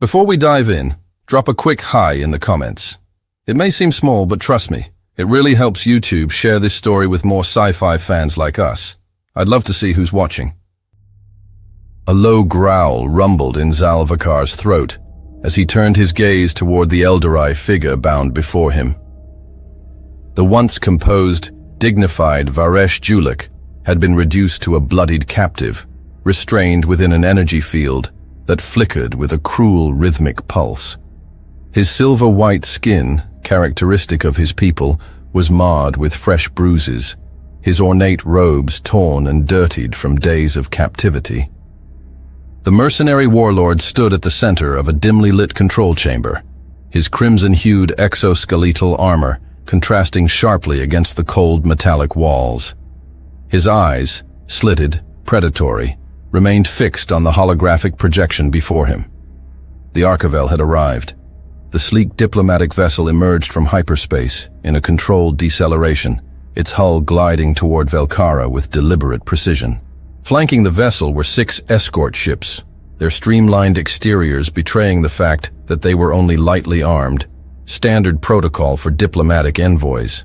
Before we dive in, drop a quick hi in the comments. It may seem small, but trust me, it really helps YouTube share this story with more sci-fi fans like us. I'd love to see who's watching. A low growl rumbled in Zalvakar's throat as he turned his gaze toward the Eldarai figure bound before him. The once composed, dignified Varesh Julik had been reduced to a bloodied captive, restrained within an energy field that flickered with a cruel rhythmic pulse. His silver-white skin, characteristic of his people, was marred with fresh bruises, his ornate robes torn and dirtied from days of captivity. The mercenary warlord stood at the center of a dimly lit control chamber, his crimson-hued exoskeletal armor contrasting sharply against the cold metallic walls. His eyes, slitted, predatory, remained fixed on the holographic projection before him. The Archivel had arrived. The sleek diplomatic vessel emerged from hyperspace in a controlled deceleration, its hull gliding toward Velkara with deliberate precision. Flanking the vessel were 6 escort ships, their streamlined exteriors betraying the fact that they were only lightly armed, standard protocol for diplomatic envoys.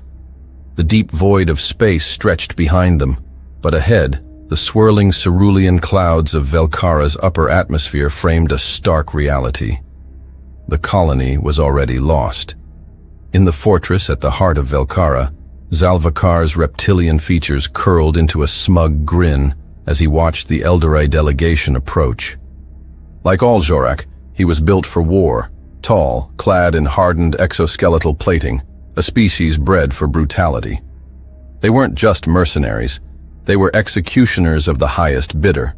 The deep void of space stretched behind them, but ahead, the swirling cerulean clouds of Velkara's upper atmosphere framed a stark reality. The colony was already lost. In the fortress at the heart of Velkara, Zalvakar's reptilian features curled into a smug grin as he watched the Eldarai delegation approach. Like all Jorak, he was built for war, tall, clad in hardened exoskeletal plating, a species bred for brutality. They weren't just mercenaries. They were executioners of the highest bidder.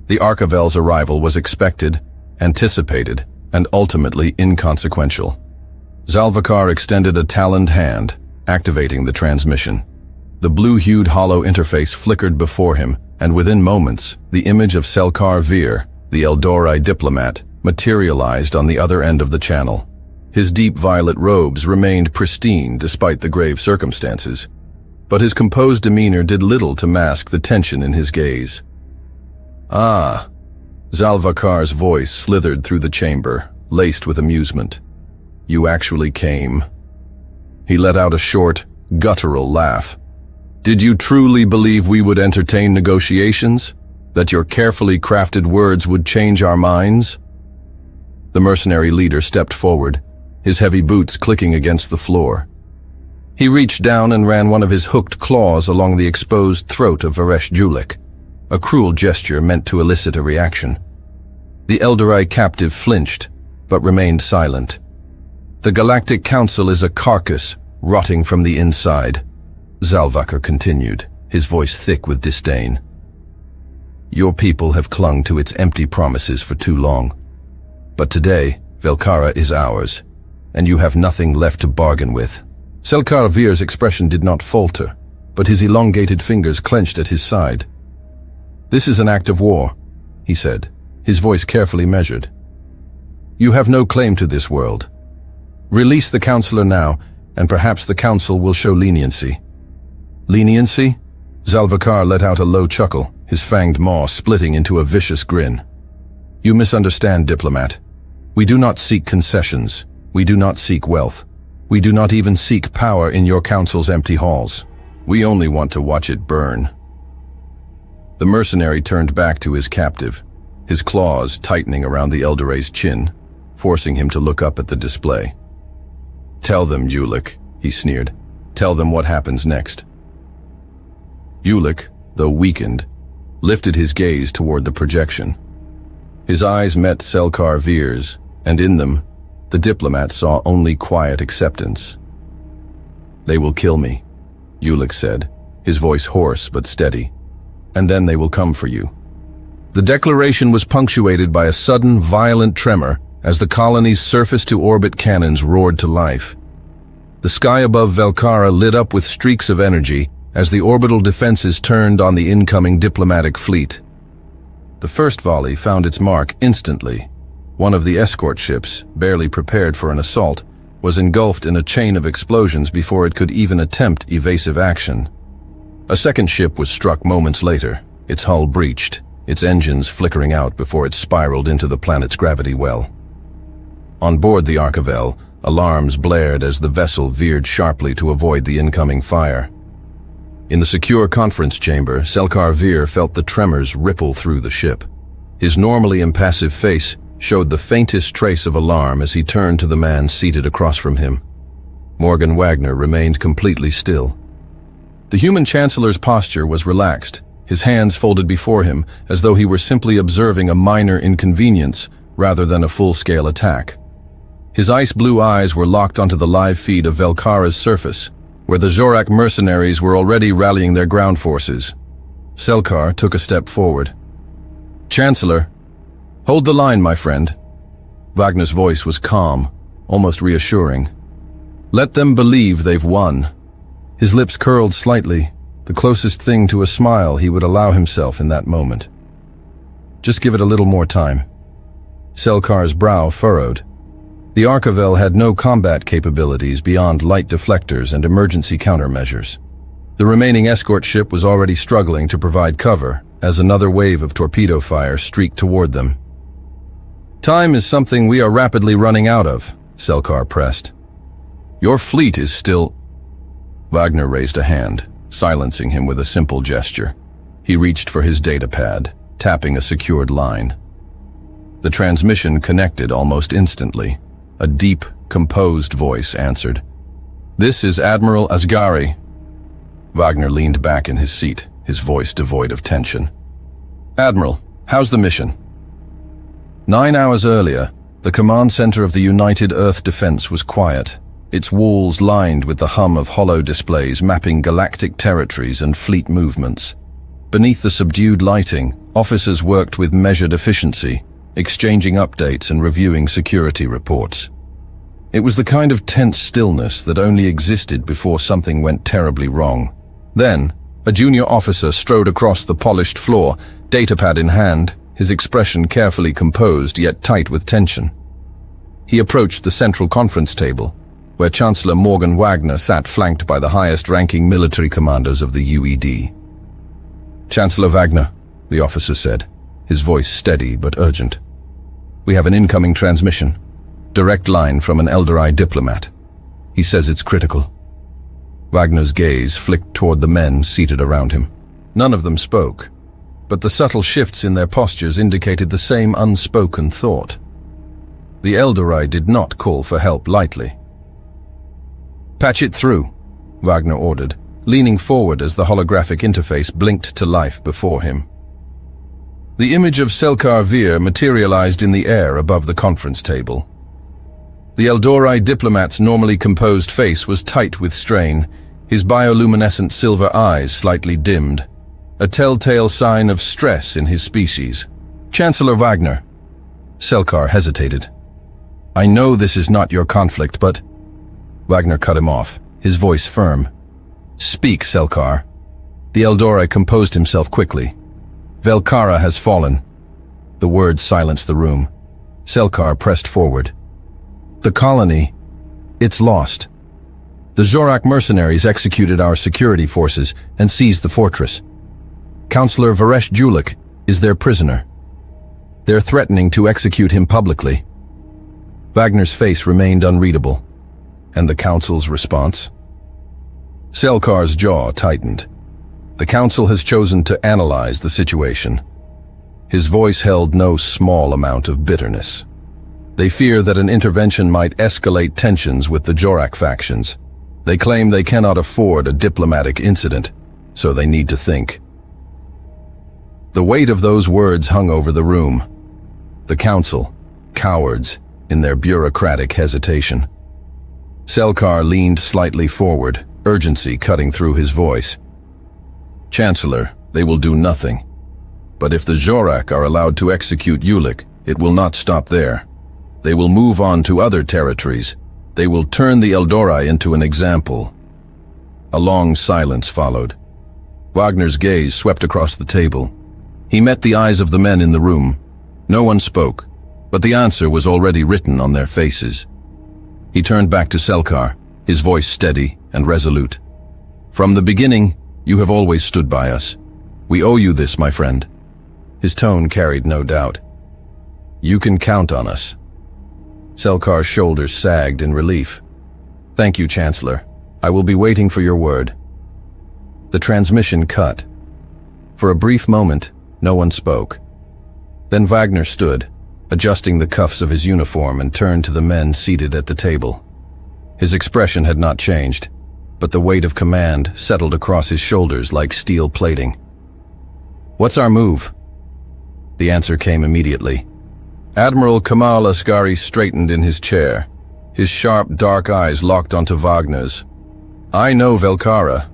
The Archivel's arrival was expected, anticipated, and ultimately inconsequential. Zalvakar extended a taloned hand, activating the transmission. The blue-hued hollow interface flickered before him, and within moments, the image of Selkar Vir, the Eldarai diplomat, materialized on the other end of the channel. His deep violet robes remained pristine despite the grave circumstances, but his composed demeanor did little to mask the tension in his gaze. "Ah," Zalvakar's voice slithered through the chamber, laced with amusement. "You actually came." He let out a short, guttural laugh. "Did you truly believe we would entertain negotiations? That your carefully crafted words would change our minds?" The mercenary leader stepped forward, his heavy boots clicking against the floor. He reached down and ran one of his hooked claws along the exposed throat of Varesh Julik, a cruel gesture meant to elicit a reaction. The Eldarai captive flinched, but remained silent. "The Galactic Council is a carcass, rotting from the inside," Zalvakar continued, his voice thick with disdain. "Your people have clung to its empty promises for too long. But today, Velkara is ours, and you have nothing left to bargain with." Selkar Vir's expression did not falter, but his elongated fingers clenched at his side. "This is an act of war," he said, his voice carefully measured. "You have no claim to this world. Release the Counselor now, and perhaps the Council will show leniency." "Leniency?" Zalvakar let out a low chuckle, his fanged maw splitting into a vicious grin. "You misunderstand, diplomat. We do not seek concessions. We do not seek wealth. We do not even seek power in your council's empty halls. We only want to watch it burn." The mercenary turned back to his captive, his claws tightening around the Eldarai's chin, forcing him to look up at the display. "Tell them, Julik," he sneered. "Tell them what happens next." Julik, though weakened, lifted his gaze toward the projection. His eyes met Selkar Vir's, and in them, the diplomat saw only quiet acceptance. "They will kill me," Julik said, his voice hoarse but steady. "And then they will come for you." The declaration was punctuated by a sudden, violent tremor as the colony's surface-to-orbit cannons roared to life. The sky above Velkara lit up with streaks of energy as the orbital defenses turned on the incoming diplomatic fleet. The first volley found its mark instantly. One of the escort ships, barely prepared for an assault, was engulfed in a chain of explosions before it could even attempt evasive action. A second ship was struck moments later, its hull breached, its engines flickering out before it spiraled into the planet's gravity well. On board the Hfy, alarms blared as the vessel veered sharply to avoid the incoming fire. In the secure conference chamber, Selkar Vir felt the tremors ripple through the ship. His normally impassive face showed the faintest trace of alarm as he turned to the man seated across from him. Morgan Wagner remained completely still. The human chancellor's posture was relaxed, his hands folded before him as though he were simply observing a minor inconvenience rather than a full-scale attack. His ice-blue eyes were locked onto the live feed of Velkara's surface, where the Zorak mercenaries were already rallying their ground forces. Selkar took a step forward. "Chancellor, hold the line, my friend." Wagner's voice was calm, almost reassuring. "Let them believe they've won." His lips curled slightly, the closest thing to a smile he would allow himself in that moment. "Just give it a little more time." Selkar's brow furrowed. The Hfy had no combat capabilities beyond light deflectors and emergency countermeasures. The remaining escort ship was already struggling to provide cover as another wave of torpedo fire streaked toward them. "Time is something we are rapidly running out of," Selkar pressed. "Your fleet is still—" Wagner raised a hand, silencing him with a simple gesture. He reached for his data pad, tapping a secured line. The transmission connected almost instantly. A deep, composed voice answered. "This is Admiral Asghari." Wagner leaned back in his seat, his voice devoid of tension. "Admiral, how's the mission?" 9 hours earlier, the command center of the United Earth Defense was quiet, its walls lined with the hum of hollow displays mapping galactic territories and fleet movements. Beneath the subdued lighting, officers worked with measured efficiency, exchanging updates and reviewing security reports. It was the kind of tense stillness that only existed before something went terribly wrong. Then, a junior officer strode across the polished floor, datapad in hand, his expression carefully composed yet tight with tension. He approached the central conference table, where Chancellor Morgan Wagner sat flanked by the highest-ranking military commanders of the UED. "Chancellor Wagner," the officer said, his voice steady but urgent. "We have an incoming transmission. Direct line from an Eldorei diplomat. He says it's critical." Wagner's gaze flicked toward the men seated around him. None of them spoke, but the subtle shifts in their postures indicated the same unspoken thought. The Eldorei did not call for help lightly. "Patch it through," Wagner ordered, leaning forward as the holographic interface blinked to life before him. The image of Selkar Vir materialized in the air above the conference table. The Eldorei diplomat's normally composed face was tight with strain, his bioluminescent silver eyes slightly dimmed, a telltale sign of stress in his species. "Chancellor Wagner." Selkar hesitated. "I know this is not your conflict, but—" Wagner cut him off, his voice firm. "Speak, Selkar." The Eldorei composed himself quickly. "Velkara has fallen." The words silenced the room. Selkar pressed forward. "The colony, it's lost. The Zorak mercenaries executed our security forces and seized the fortress. Councillor Varesh Julik is their prisoner. They're threatening to execute him publicly." Wagner's face remained unreadable. And the council's response? Selkar's jaw tightened. The council has chosen to analyze the situation. His voice held no small amount of bitterness. They fear that an intervention might escalate tensions with the Zorak factions. They claim they cannot afford a diplomatic incident, so they need to think. The weight of those words hung over the room. The council, cowards in their bureaucratic hesitation. Selkar leaned slightly forward, urgency cutting through his voice. "Chancellor, they will do nothing. But if the Zorak are allowed to execute Ulik, it will not stop there. They will move on to other territories. They will turn the Eldorei into an example." A long silence followed. Wagner's gaze swept across the table. He met the eyes of the men in the room. No one spoke, but the answer was already written on their faces. He turned back to Selkar, his voice steady and resolute. "From the beginning, you have always stood by us. We owe you this, my friend." His tone carried no doubt. "You can count on us." Selkar's shoulders sagged in relief. "Thank you, Chancellor. I will be waiting for your word." The transmission cut. For a brief moment, no one spoke. Then Wagner stood, adjusting the cuffs of his uniform, and turned to the men seated at the table. His expression had not changed, but the weight of command settled across his shoulders like steel plating. "What's our move?" The answer came immediately. Admiral Kamal Asghari straightened in his chair, his sharp, dark eyes locked onto Wagner's. "I know Velkara."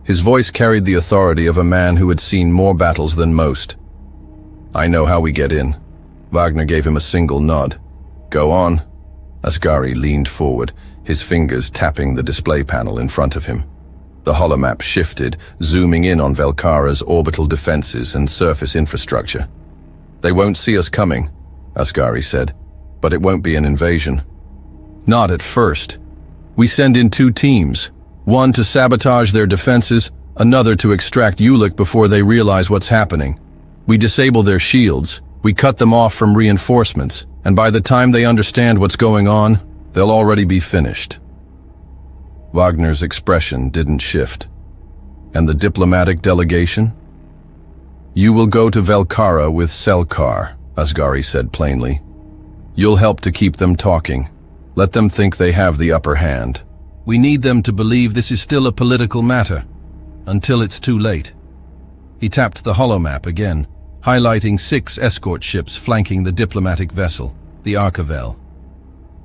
His voice carried the authority of a man who had seen more battles than most. "I know how we get in." Wagner gave him a single nod. "Go on." Asghari leaned forward, his fingers tapping the display panel in front of him. The holomap shifted, zooming in on Velkara's orbital defenses and surface infrastructure. "They won't see us coming," Asghari said, "but it won't be an invasion." "Not at first. We send in 2 teams, one to sabotage their defenses, another to extract Ulik before they realize what's happening. We disable their shields, we cut them off from reinforcements, and by the time they understand what's going on, they'll already be finished." Wagner's expression didn't shift. "And the diplomatic delegation?" "You will go to Velkara with Selkar," Asghari said plainly. "You'll help to keep them talking. Let them think they have the upper hand. We need them to believe this is still a political matter, until it's too late." He tapped the holomap again, highlighting 6 escort ships flanking the diplomatic vessel, the Arkavel.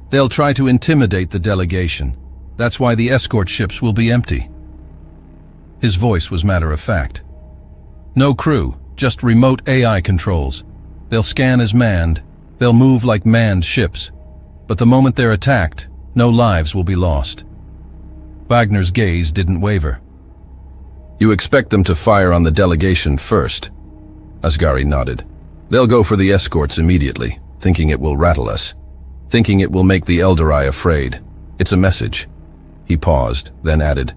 "They'll try to intimidate the delegation. That's why the escort ships will be empty." His voice was matter-of-fact. "No crew, just remote AI controls. They'll scan as manned, they'll move like manned ships. But the moment they're attacked, no lives will be lost." Wagner's gaze didn't waver. "You expect them to fire on the delegation first?" Asghari nodded. "They'll go for the escorts immediately, thinking it will rattle us, thinking it will make the Eldari afraid. It's a message." He paused, then added,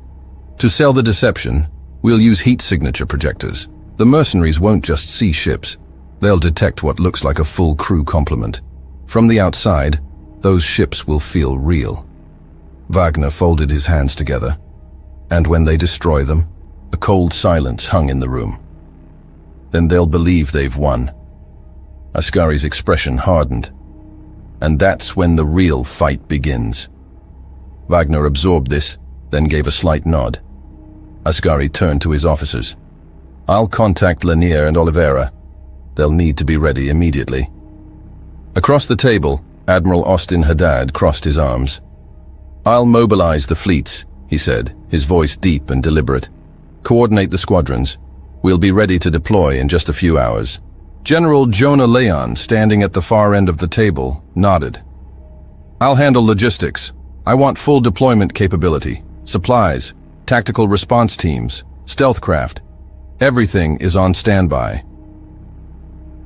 "To sell the deception, we'll use heat signature projectors. The mercenaries won't just see ships. They'll detect what looks like a full crew complement. From the outside, those ships will feel real." Wagner folded his hands together. "And when they destroy them?" A cold silence hung in the room. "Then they'll believe they've won." Asghari's expression hardened. "And that's when the real fight begins." Wagner absorbed this, then gave a slight nod. Asghari turned to his officers. "I'll contact Lanier and Oliveira. They'll need to be ready immediately." Across the table, Admiral Austin Haddad crossed his arms. "I'll mobilize the fleets," he said, his voice deep and deliberate. "Coordinate the squadrons. We'll be ready to deploy in just a few hours." General Jonah Leon, standing at the far end of the table, nodded. "I'll handle logistics. I want full deployment capability, supplies, tactical response teams, stealth craft. Everything is on standby."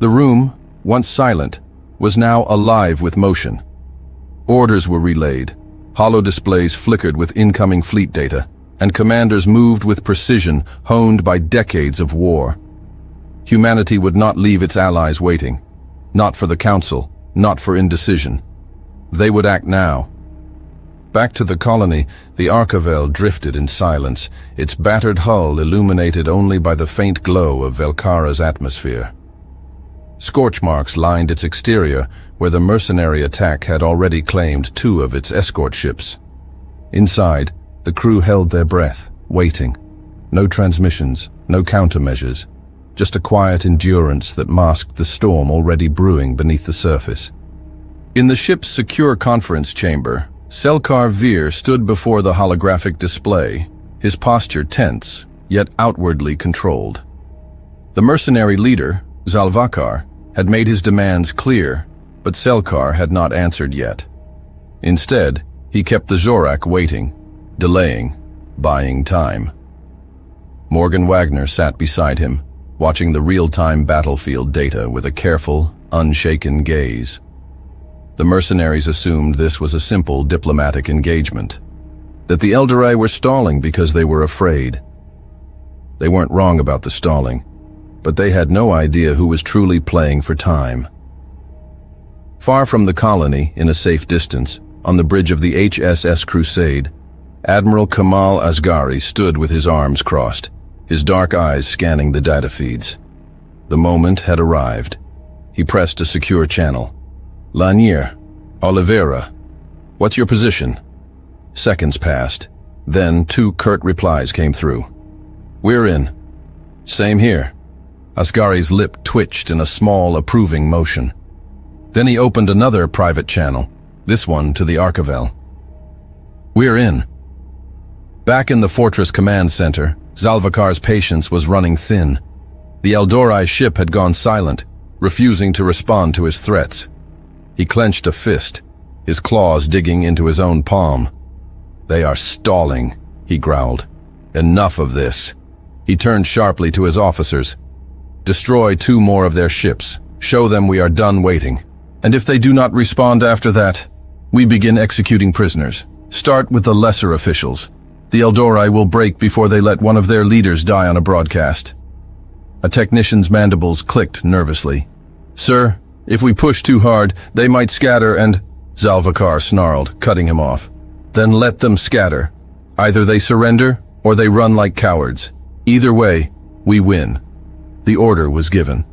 The room, once silent, was now alive with motion. Orders were relayed, holo displays flickered with incoming fleet data, and commanders moved with precision honed by decades of war. Humanity would not leave its allies waiting. Not for the Council, not for indecision. They would act now. Back to the colony, the Arkavel drifted in silence, its battered hull illuminated only by the faint glow of Velkara's atmosphere. Scorch marks lined its exterior, where the mercenary attack had already claimed 2 of its escort ships. Inside, the crew held their breath, waiting. No transmissions, no countermeasures, just a quiet endurance that masked the storm already brewing beneath the surface. In the ship's secure conference chamber, Selkar Vir stood before the holographic display, his posture tense, yet outwardly controlled. The mercenary leader, Zalvakar, had made his demands clear, but Selkar had not answered yet. Instead, he kept the Zorak waiting, delaying, buying time. Morgan Wagner sat beside him, watching the real-time battlefield data with a careful, unshaken gaze. The mercenaries assumed this was a simple diplomatic engagement, that the Eldari were stalling because they were afraid. They weren't wrong about the stalling, but they had no idea who was truly playing for time. Far from the colony, in a safe distance, on the bridge of the HSS Crusade, Admiral Kamal Asghari stood with his arms crossed, his dark eyes scanning the data feeds. The moment had arrived. He pressed a secure channel. "Lanier, Oliveira, what's your position?" Seconds passed. Then 2 curt replies came through. "We're in." "Same here." Asghari's lip twitched in a small, approving motion. Then he opened another private channel, this one to the Archivel. "We're in." Back in the Fortress Command Center, Zalvakar's patience was running thin. The Eldorei ship had gone silent, refusing to respond to his threats. He clenched a fist, his claws digging into his own palm. "They are stalling," he growled. "Enough of this." He turned sharply to his officers. "Destroy 2 more of their ships. Show them we are done waiting. And if they do not respond after that, we begin executing prisoners. Start with the lesser officials. The Eldorei will break before they let one of their leaders die on a broadcast." A technician's mandibles clicked nervously. "Sir, if we push too hard, they might scatter and—" Zalvakar snarled, cutting him off. "Then let them scatter. Either they surrender or they run like cowards. Either way, we win." The order was given.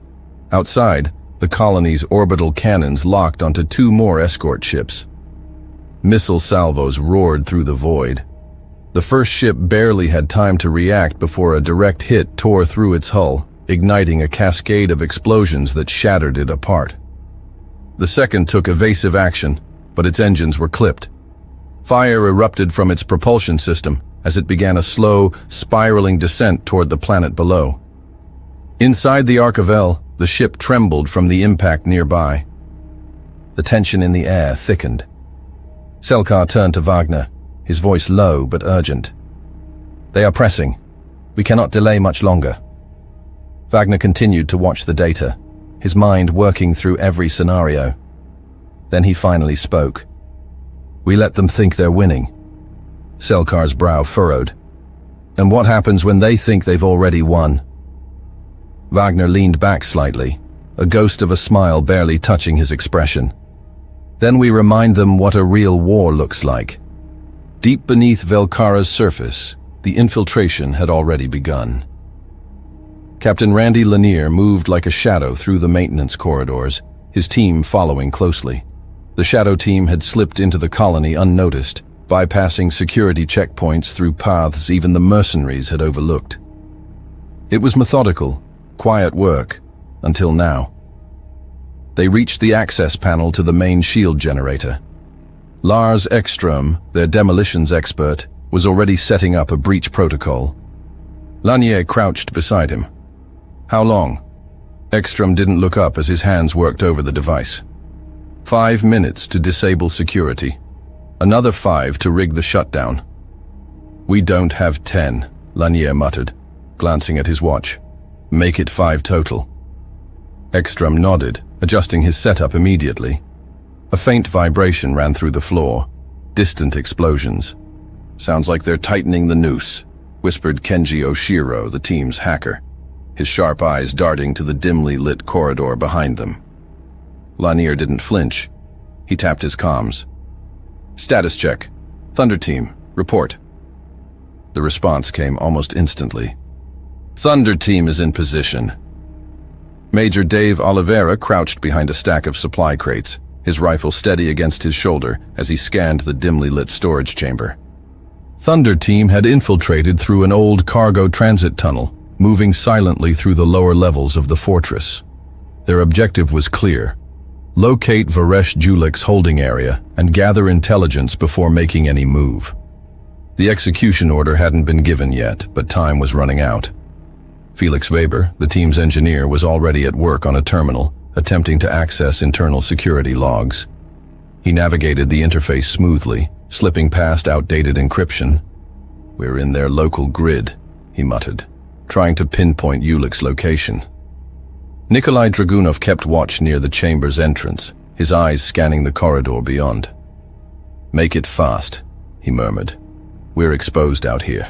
Outside, the colony's orbital cannons locked onto 2 more escort ships. Missile salvos roared through the void. The first ship barely had time to react before a direct hit tore through its hull, igniting a cascade of explosions that shattered it apart. The second took evasive action, but its engines were clipped. Fire erupted from its propulsion system as it began a slow, spiraling descent toward the planet below. Inside the Archivel, the ship trembled from the impact nearby. The tension in the air thickened. Selkar turned to Wagner, his voice low but urgent. "They are pressing. We cannot delay much longer." Wagner continued to watch the data, his mind working through every scenario. Then he finally spoke. "We let them think they're winning." Selkar's brow furrowed. "And what happens when they think they've already won?" Wagner leaned back slightly, a ghost of a smile barely touching his expression. "Then we remind them what a real war looks like." Deep beneath Velkara's surface, the infiltration had already begun. Captain Randy Lanier moved like a shadow through the maintenance corridors, his team following closely. The shadow team had slipped into the colony unnoticed, bypassing security checkpoints through paths even the mercenaries had overlooked. It was methodical, quiet work, until now. They reached the access panel to the main shield generator. Lars Ekström, their demolitions expert, was already setting up a breach protocol. Lanier crouched beside him. "How long?" Ekström didn't look up as his hands worked over the device. 5 minutes to disable security. Another 5 to rig the shutdown. "We don't have 10, Lanier muttered, glancing at his watch. "Make it 5 total." Ekström nodded, adjusting his setup immediately. A faint vibration ran through the floor, distant explosions. "Sounds like they're tightening the noose," whispered Kenji Oshiro, the team's hacker, his sharp eyes darting to the dimly lit corridor behind them. Lanier didn't flinch. He tapped his comms. "Status check. Thunder Team, report." The response came almost instantly. "Thunder Team is in position." Major Dave Oliveira crouched behind a stack of supply crates, his rifle steady against his shoulder as he scanned the dimly lit storage chamber. Thunder Team had infiltrated through an old cargo transit tunnel, moving silently through the lower levels of the fortress. Their objective was clear: locate Varesh Julik's holding area and gather intelligence before making any move. The execution order hadn't been given yet, but time was running out. Felix Weber, the team's engineer, was already at work on a terminal, attempting to access internal security logs. He navigated the interface smoothly, slipping past outdated encryption. "We're in their local grid," he muttered, trying to pinpoint Ulik's location. Nikolai Dragunov kept watch near the chamber's entrance, his eyes scanning the corridor beyond. "Make it fast," he murmured. "We're exposed out here."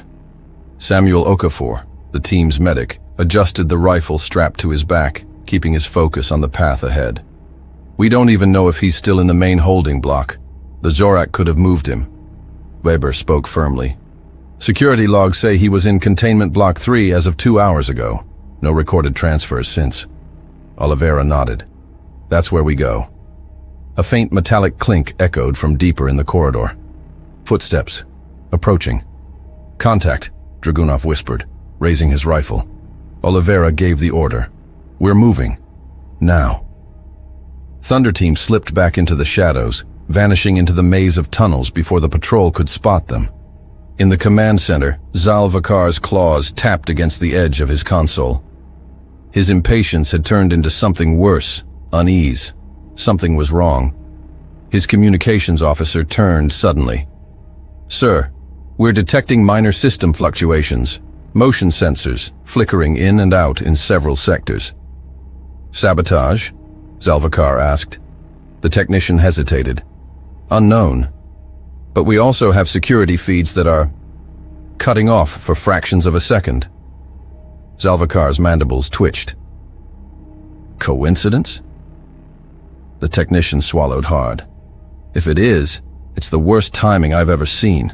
Samuel Okafor, the team's medic, adjusted the rifle strapped to his back, keeping his focus on the path ahead. We don't even know if he's still in the main holding block. The Zorak could have moved him. Weber spoke firmly. Security logs say he was in Containment Block 3 as of 2 hours ago. No recorded transfers since. Oliveira nodded. That's where we go. A faint metallic clink echoed from deeper in the corridor. Footsteps. Approaching. Contact, Dragunov whispered, raising his rifle. Oliveira gave the order. We're moving. Now. Thunder Team slipped back into the shadows, vanishing into the maze of tunnels before the patrol could spot them. In the command center, Zalvakar's claws tapped against the edge of his console. His impatience had turned into something worse, unease. Something was wrong. His communications officer turned suddenly. Sir, we're detecting minor system fluctuations, motion sensors flickering in and out in several sectors. Sabotage? Zalvakar asked. The technician hesitated. Unknown. But we also have security feeds that are cutting off for fractions of a second. Zalvakar's mandibles twitched. Coincidence? The technician swallowed hard. If it is, it's the worst timing I've ever seen.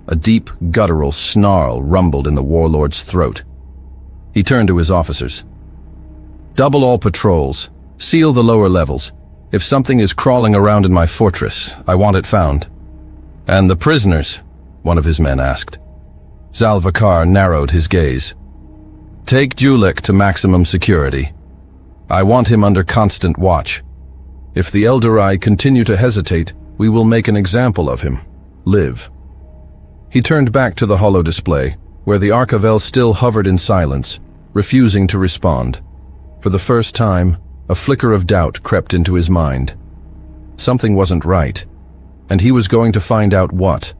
A deep, guttural snarl rumbled in the warlord's throat. He turned to his officers. Double all patrols. Seal the lower levels. If something is crawling around in my fortress, I want it found. And the prisoners? One of his men asked. Zalvakar narrowed his gaze. Take Julek to maximum security. I want him under constant watch. If the Eldarai continue to hesitate, we will make an example of him. Live. He turned back to the holo display, where the Archivell still hovered in silence, refusing to respond. For the first time, a flicker of doubt crept into his mind. Something wasn't right, and he was going to find out what.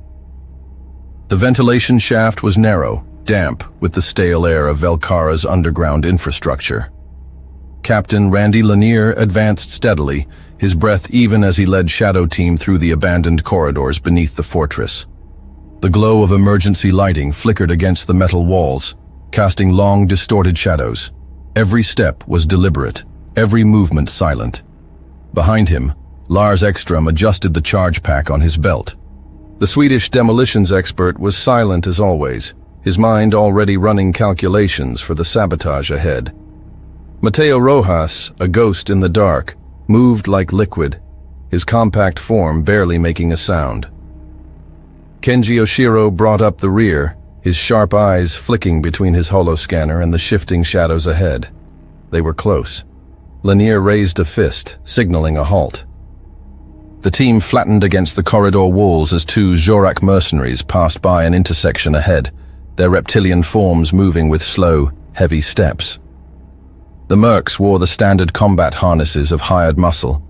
The ventilation shaft was narrow, damp with the stale air of Velkara's underground infrastructure. Captain Randy Lanier advanced steadily, his breath even as he led Shadow Team through the abandoned corridors beneath the fortress. The glow of emergency lighting flickered against the metal walls, casting long, distorted shadows. Every step was deliberate, every movement silent. Behind him, Lars Ekström adjusted the charge pack on his belt. The Swedish demolitions expert was silent as always, his mind already running calculations for the sabotage ahead. Mateo Rojas, a ghost in the dark, moved like liquid, his compact form barely making a sound. Kenji Oshiro brought up the rear, his sharp eyes flicking between his holoscanner and the shifting shadows ahead. They were close. Lanier raised a fist, signaling a halt. The team flattened against the corridor walls as two Zorak mercenaries passed by an intersection ahead, their reptilian forms moving with slow, heavy steps. The mercs wore the standard combat harnesses of hired muscle,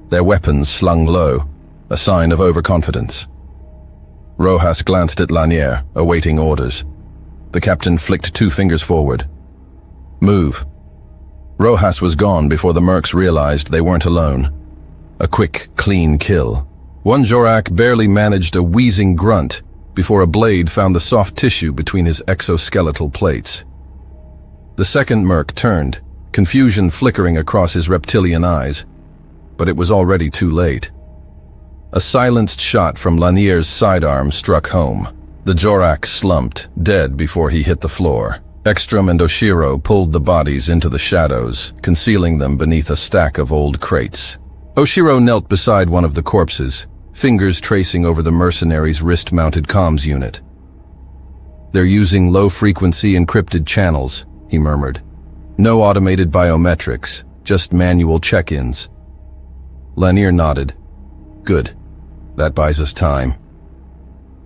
their weapons slung low, a sign of overconfidence. Rojas glanced at Lanier, awaiting orders. The captain flicked 2 fingers forward. Move. Rojas was gone before the mercs realized they weren't alone. A quick, clean kill. One Zorak barely managed a wheezing grunt before a blade found the soft tissue between his exoskeletal plates. The second merc turned, confusion flickering across his reptilian eyes, but it was already too late. A silenced shot from Lanier's sidearm struck home. The Zorak slumped, dead before he hit the floor. Ekström and Oshiro pulled the bodies into the shadows, concealing them beneath a stack of old crates. Oshiro knelt beside one of the corpses, fingers tracing over the mercenary's wrist-mounted comms unit. They're using low-frequency encrypted channels, he murmured. No automated biometrics, just manual check-ins. Lanier nodded. Good. That buys us time.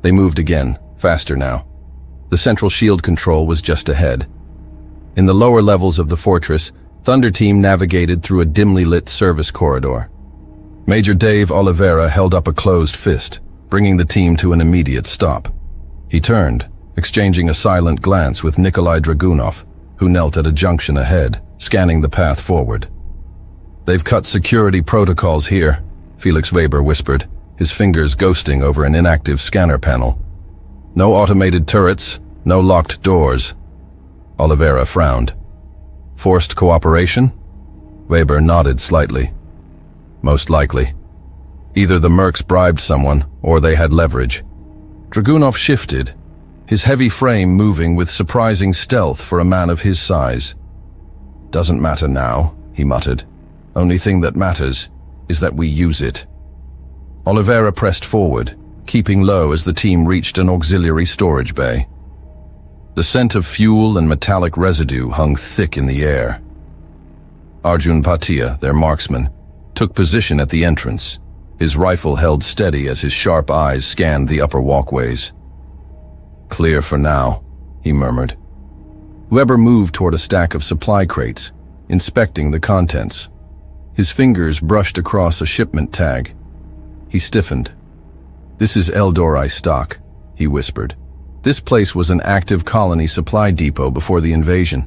They moved again, faster now. The central shield control was just ahead. In the lower levels of the fortress, Thunder Team navigated through a dimly lit service corridor. Major Dave Oliveira held up a closed fist, bringing the team to an immediate stop. He turned, exchanging a silent glance with Nikolai Dragunov, who knelt at a junction ahead, scanning the path forward. They've cut security protocols here, Felix Weber whispered, his fingers ghosting over an inactive scanner panel. No automated turrets, no locked doors. Oliveira frowned. Forced cooperation? Weber nodded slightly. Most likely. Either the mercs bribed someone, or they had leverage. Dragunov shifted, his heavy frame moving with surprising stealth for a man of his size. "Doesn't matter now," he muttered. "Only thing that matters is that we use it." Oliveira pressed forward, keeping low as the team reached an auxiliary storage bay. The scent of fuel and metallic residue hung thick in the air. Arjun Bhatia, their marksman, took position at the entrance, his rifle held steady as his sharp eyes scanned the upper walkways. "Clear for now," he murmured. Weber moved toward a stack of supply crates, inspecting the contents. His fingers brushed across a shipment tag. He stiffened. "This is Eldorei stock," he whispered. This place was an active colony supply depot before the invasion.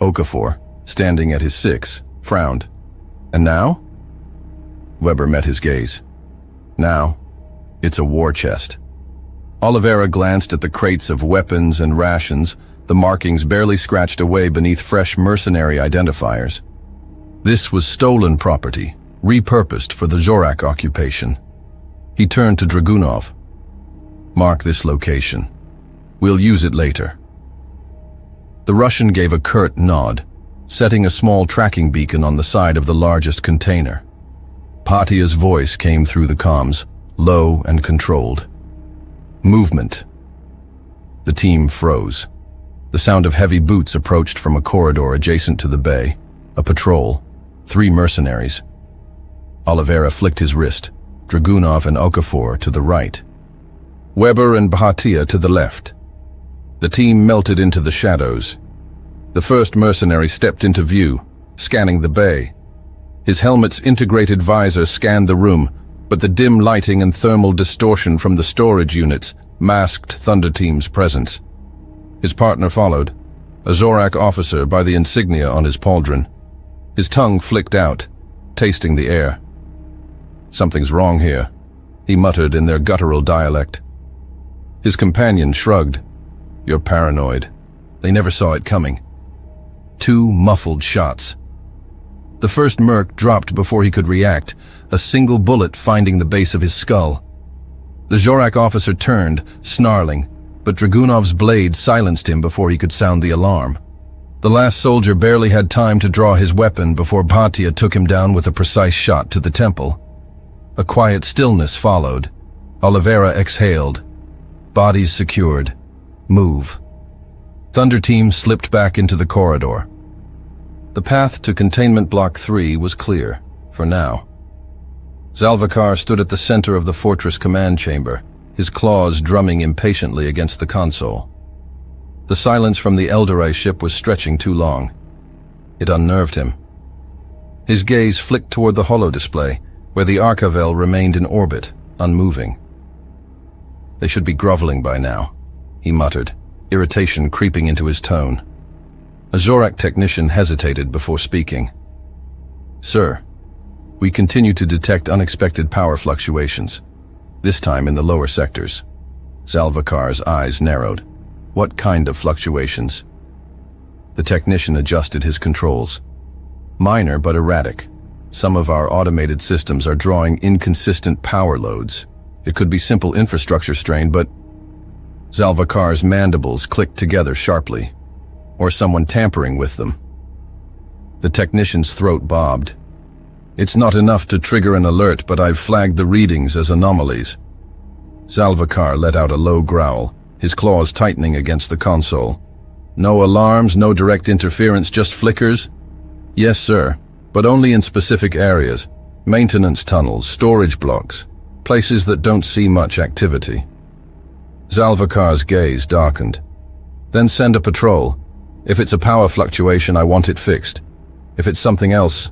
Okafor, standing at his six, frowned. "And now?" Weber met his gaze. "Now, it's a war chest." Oliveira glanced at the crates of weapons and rations, the markings barely scratched away beneath fresh mercenary identifiers. This was stolen property, repurposed for the Zorak occupation. He turned to Dragunov. "Mark this location. We'll use it later." The Russian gave a curt nod, setting a small tracking beacon on the side of the largest container. Bhatia's voice came through the comms, low and controlled. "Movement." The team froze. The sound of heavy boots approached from a corridor adjacent to the bay. A patrol, 3 mercenaries. Oliveira flicked his wrist, Dragunov and Okafor to the right. Weber and Bhatia to the left. The team melted into the shadows. The first mercenary stepped into view, scanning the bay. His helmet's integrated visor scanned the room, but the dim lighting and thermal distortion from the storage units masked Thunder Team's presence. His partner followed, a Zorak officer by the insignia on his pauldron. His tongue flicked out, tasting the air. "Something's wrong here," he muttered in their guttural dialect. His companion shrugged. "You're paranoid. They never saw it coming." 2 muffled shots. The first merc dropped before he could react, a single bullet finding the base of his skull. The Zorak officer turned, snarling, but Dragunov's blade silenced him before he could sound the alarm. The last soldier barely had time to draw his weapon before Bhatia took him down with a precise shot to the temple. A quiet stillness followed. Oliveira exhaled. Bodies secured. Move. Thunder Team slipped back into the corridor. The path to Containment Block 3 was clear, for now. Zalvikar stood at the center of the fortress command chamber, his claws drumming impatiently against the console. The silence from the Eldorei ship was stretching too long. It unnerved him. His gaze flicked toward the holodisplay, where the Arkavel remained in orbit, unmoving. "They should be groveling by now," he muttered, irritation creeping into his tone. A Zorak technician hesitated before speaking. "Sir, we continue to detect unexpected power fluctuations, this time in the lower sectors." Zalvikar's eyes narrowed. "What kind of fluctuations?" The technician adjusted his controls. "Minor but erratic. Some of our automated systems are drawing inconsistent power loads. It could be simple infrastructure strain, but..." Zalvikar's mandibles clicked together sharply. "Or someone tampering with them." The technician's throat bobbed. "It's not enough to trigger an alert, but I've flagged the readings as anomalies." Zalvikar let out a low growl, his claws tightening against the console. "No alarms, no direct interference, just flickers?" "Yes, sir, but only in specific areas. Maintenance tunnels, storage blocks, places that don't see much activity." Zalvikar's gaze darkened. "Then send a patrol. If it's a power fluctuation, I want it fixed. If it's something else..."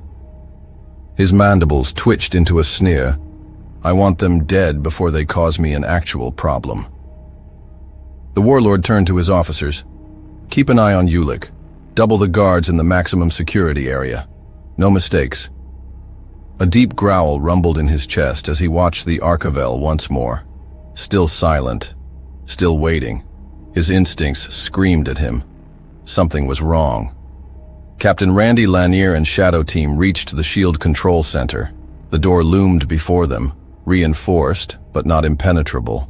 His mandibles twitched into a sneer. "I want them dead before they cause me an actual problem." The warlord turned to his officers. "Keep an eye on Ulik. Double the guards in the maximum security area. No mistakes." A deep growl rumbled in his chest as he watched the Arkavel once more. Still silent, still waiting. His instincts screamed at him. Something was wrong. Captain Randy Lanier and Shadow Team reached the shield control center. The door loomed before them, reinforced but not impenetrable.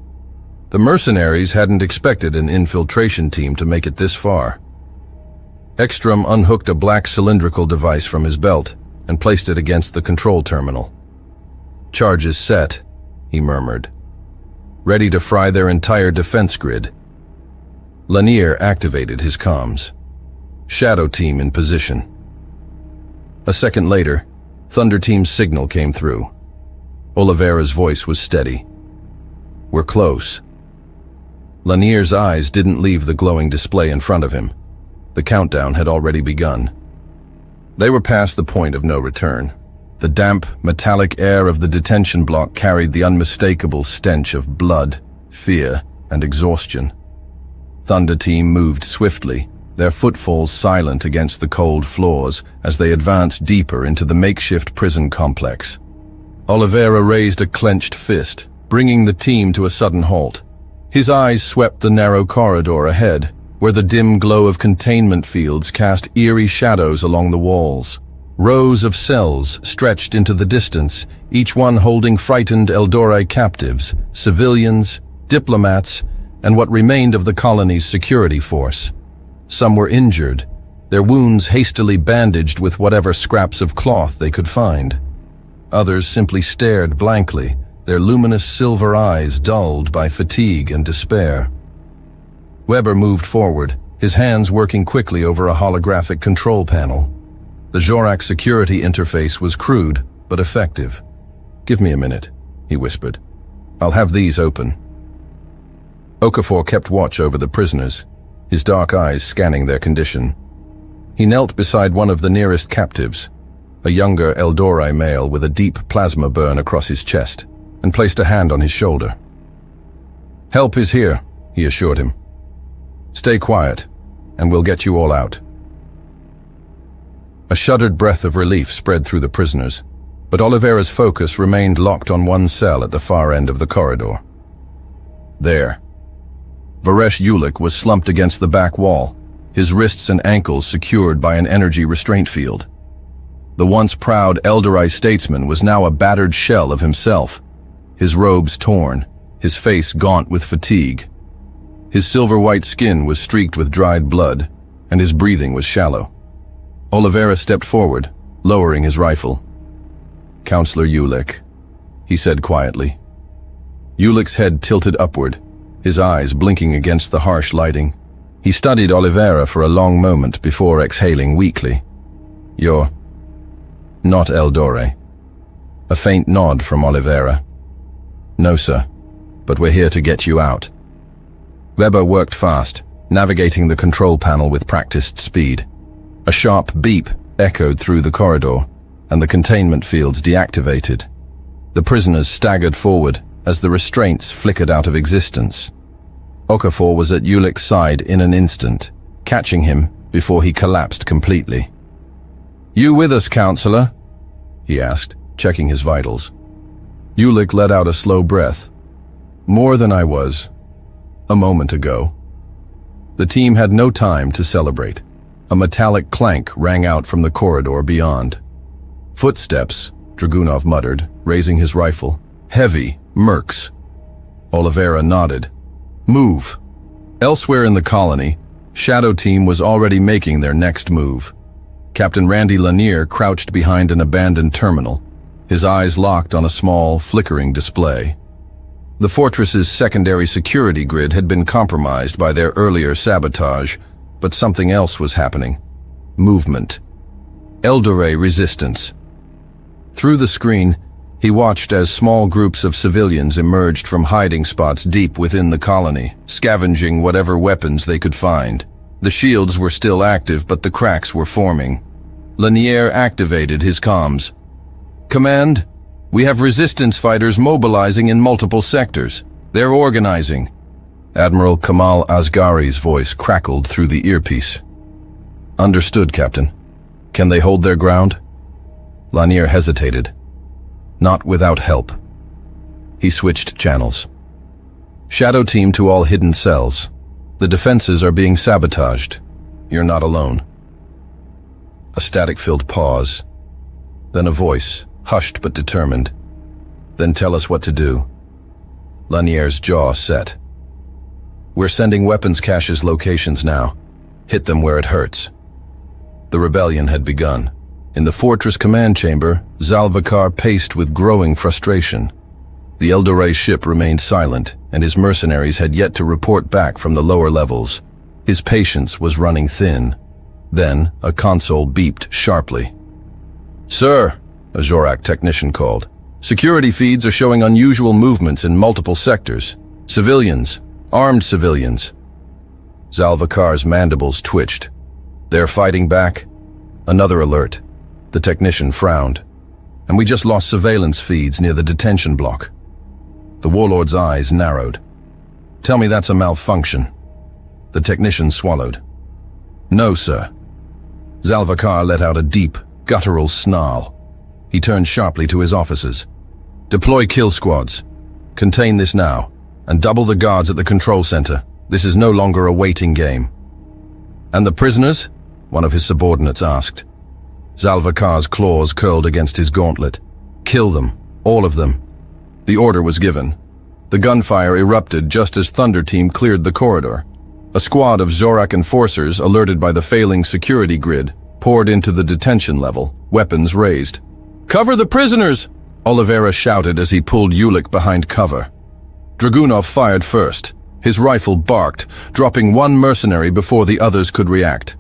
The mercenaries hadn't expected an infiltration team to make it this far. Ekstrom unhooked a black cylindrical device from his belt and placed it against the control terminal. "Charges set," he murmured. "Ready to fry their entire defense grid." Lanier activated his comms. Shadow Team in position. A second later, Thunder Team's signal came through. Oliveira's voice was steady. "We're close." Lanier's eyes didn't leave the glowing display in front of him. The countdown had already begun. They were past the point of no return. The damp, metallic air of the detention block carried the unmistakable stench of blood, fear, and exhaustion. Thunder Team moved swiftly, their footfalls silent against the cold floors as they advanced deeper into the makeshift prison complex. Oliveira raised a clenched fist, bringing the team to a sudden halt. His eyes swept the narrow corridor ahead, where the dim glow of containment fields cast eerie shadows along the walls. Rows of cells stretched into the distance, each one holding frightened Eldorei captives, civilians, diplomats, and what remained of the colony's security force. Some were injured, their wounds hastily bandaged with whatever scraps of cloth they could find. Others simply stared blankly, their luminous silver eyes dulled by fatigue and despair. Weber moved forward, his hands working quickly over a holographic control panel. The Jorak security interface was crude, but effective. "Give me a minute," he whispered. "I'll have these open." Okafor kept watch over the prisoners, his dark eyes scanning their condition. He knelt beside one of the nearest captives, a younger Eldorei male with a deep plasma burn across his chest, and placed a hand on his shoulder. "Help is here," he assured him. "Stay quiet, and we'll get you all out." A shuddered breath of relief spread through the prisoners, but Oliveira's focus remained locked on one cell at the far end of the corridor. There. Varesh Ulik was slumped against the back wall, his wrists and ankles secured by an energy restraint field. The once proud Eldorei statesman was now a battered shell of himself, his robes torn, his face gaunt with fatigue. His silver-white skin was streaked with dried blood, and his breathing was shallow. Oliveira stepped forward, lowering his rifle. "Counselor Ulik," he said quietly. Ulik's head tilted upward, his eyes blinking against the harsh lighting. He studied Oliveira for a long moment before exhaling weakly. "You're not Eldorei." A faint nod from Oliveira. "No, sir, but we're here to get you out." Weber worked fast, navigating the control panel with practiced speed. A sharp beep echoed through the corridor, and the containment fields deactivated. The prisoners staggered forward as the restraints flickered out of existence. Okafor was at Ulik's side in an instant, catching him before he collapsed completely. "You with us, counselor?" he asked, checking his vitals. Ulik let out a slow breath. "More than I was. A moment ago." The team had no time to celebrate. A metallic clank rang out from the corridor beyond. "Footsteps," Dragunov muttered, raising his rifle. "Heavy, mercs." Oliveira nodded. "Move." Elsewhere in the colony, Shadow Team was already making their next move. Captain Randy Lanier crouched behind an abandoned terminal, his eyes locked on a small, flickering display. The fortress's secondary security grid had been compromised by their earlier sabotage, but something else was happening. Movement. Eldorei resistance. Through the screen, he watched as small groups of civilians emerged from hiding spots deep within the colony, scavenging whatever weapons they could find. The shields were still active, but the cracks were forming. Lanier activated his comms. "Command, we have resistance fighters mobilizing in multiple sectors. They're organizing." Admiral Kamal Asghari's voice crackled through the earpiece. "Understood, Captain. Can they hold their ground?" Lanier hesitated. "Not without help." He switched channels. "Shadow Team to all hidden cells. The defenses are being sabotaged. You're not alone." A static-filled pause. Then a voice, hushed but determined. Then tell us what to do. Lanier's jaw set. We're sending weapons caches locations now. Hit them where it hurts. The rebellion had begun. In the fortress command chamber, Zalvikar paced with growing frustration. The Eldorei ship remained silent, and his mercenaries had yet to report back from the lower levels. His patience was running thin. Then, a console beeped sharply. "Sir," a Zorak technician called. "Security feeds are showing unusual movements in multiple sectors. Civilians, armed civilians." Zalvikar's mandibles twitched. "They're fighting back?" Another alert. The technician frowned. "And we just lost surveillance feeds near the detention block." The warlord's eyes narrowed. "Tell me that's a malfunction." The technician swallowed. "No, sir." Zalvikar let out a deep, guttural snarl. He turned sharply to his officers. "Deploy kill squads. Contain this now, and double the guards at the control center. This is no longer a waiting game." "And the prisoners?" one of his subordinates asked. Zalvikar's claws curled against his gauntlet. "Kill them, all of them." The order was given. The gunfire erupted just as Thunder Team cleared the corridor. A squad of Zorak enforcers, alerted by the failing security grid, poured into the detention level, weapons raised. "Cover the prisoners!" Oliveira shouted as he pulled Ulik behind cover. Dragunov fired first. His rifle barked, dropping one mercenary before the others could react.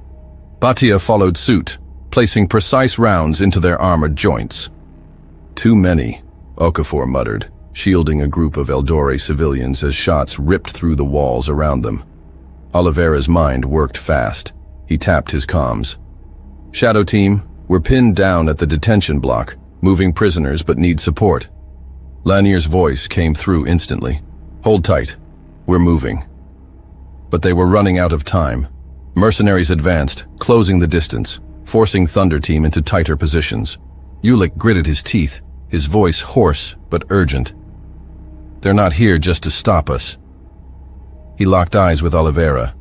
Batia followed suit, placing precise rounds into their armored joints. "Too many," Okafor muttered, shielding a group of Eldorei civilians as shots ripped through the walls around them. Oliveira's mind worked fast. He tapped his comms. "Shadow Team, we're pinned down at the detention block, moving prisoners but need support." Lanier's voice came through instantly. "Hold tight. We're moving." But they were running out of time. Mercenaries advanced, closing the distance, forcing Thunder Team into tighter positions. Ulik gritted his teeth, his voice hoarse but urgent. "They're not here just to stop us." He locked eyes with Oliveira.